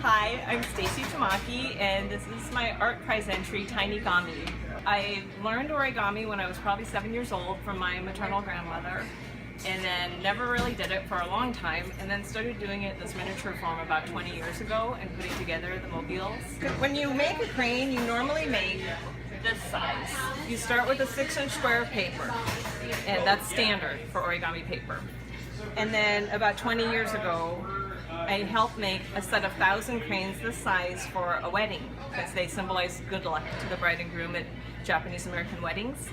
Hi, I'm Stacie Tamaki, and this is my ArtPrize entry, Tinygami. I learned origami when I was probably 7 years old from my maternal grandmother, and then never really did it for a long time, and then started doing it in this miniature form about 20 years ago and putting together the mobiles. When you make a crane, you normally make this size. You start with a 6-inch square of paper, and that's standard for origami paper. And then about 20 years ago, I helped make a set of 1,000 cranes this size for a wedding, because they symbolize good luck to the bride and groom at Japanese American weddings.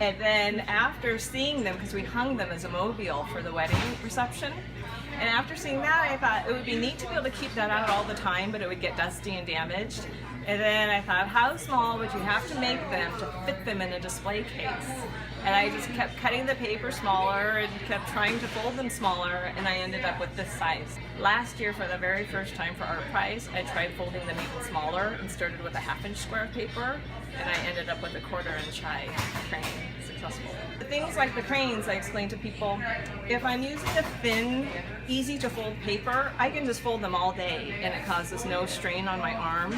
And then after seeing them, because we hung them as a mobile for the wedding reception, and after seeing that I thought it would be neat to be able to keep that out all the time, but it would get dusty and damaged. And then I thought, how small would you have to make them to fit them in a display case? And I just kept cutting the paper smaller and kept trying to fold them smaller, and I ended up with this size. Last year, for the very first time for ArtPrize, I tried folding them even smaller and started with a 1/2-inch square of paper, and I ended up with a 1/4-inch high crane. Successful. The things like the cranes, I explain to people, if I'm using a thin, easy to fold paper, I can just fold them all day and it causes no strain on my arm.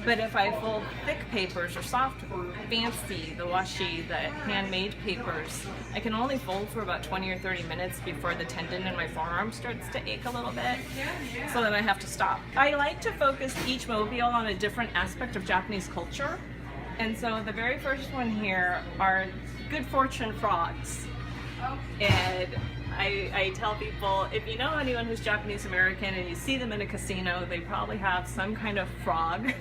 But if I fold thick papers or soft, fancy, the washi, the handmade papers, I can only fold for about 20 or 30 minutes before the tendon in my forearm starts to ache a little bit, so then I have to stop. I like to focus each mobile on a different aspect of Japanese culture. And so the very first one here are good fortune frogs. And I tell people, if you know anyone who's Japanese American and you see them in a casino, they probably have some kind of frog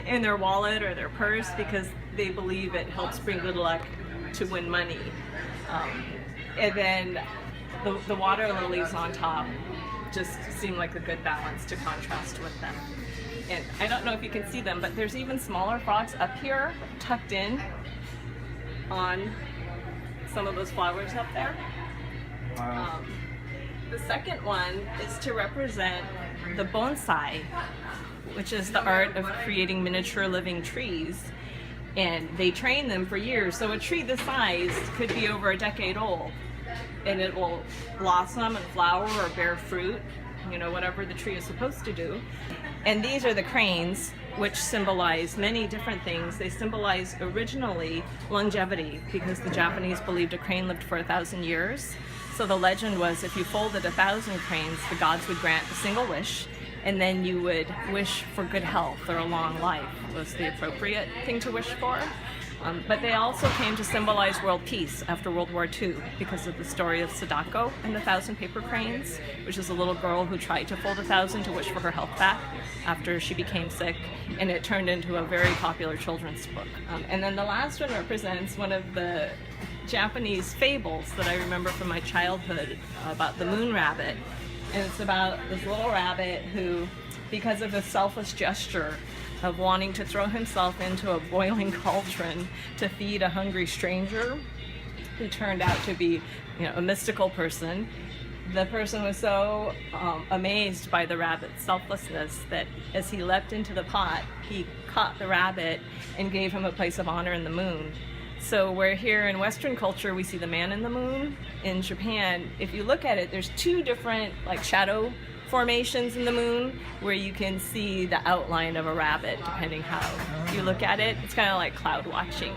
in their wallet or their purse because they believe it helps bring good luck to win money. And then the water lilies on top just seem like a good balance to contrast with them. And I don't know if you can see them, but there's even smaller frogs up here tucked in on some of those flowers up there. Wow. The second one is to represent the bonsai, which is the art of creating miniature living trees. And they train them for years, so a tree this size could be over a decade old, and it will blossom and flower or bear fruit, you know, whatever the tree is supposed to do. And these are the cranes, which symbolize many different things. They symbolize originally longevity, because the Japanese believed a crane lived for 1,000 years. So the legend was if you folded 1,000 cranes, the gods would grant a single wish, and then you would wish for good health or a long life was the appropriate thing to wish for. But they also came to symbolize world peace after World War II because of the story of Sadako and the 1,000 paper cranes, which is a little girl who tried to fold 1,000 to wish for her health back after she became sick, and it turned into a very popular children's book. And then the last one represents one of the Japanese fables that I remember from my childhood about the moon rabbit. And it's about this little rabbit who, because of a selfless gesture of wanting to throw himself into a boiling cauldron to feed a hungry stranger who turned out to be, a mystical person, the person was so amazed by the rabbit's selflessness that as he leapt into the pot, he caught the rabbit and gave him a place of honor in the moon. So where here in Western culture we see the man in the moon, in Japan, if you look at it, there's two different shadow formations in the moon where you can see the outline of a rabbit depending how you look at it. It's kind of like cloud watching.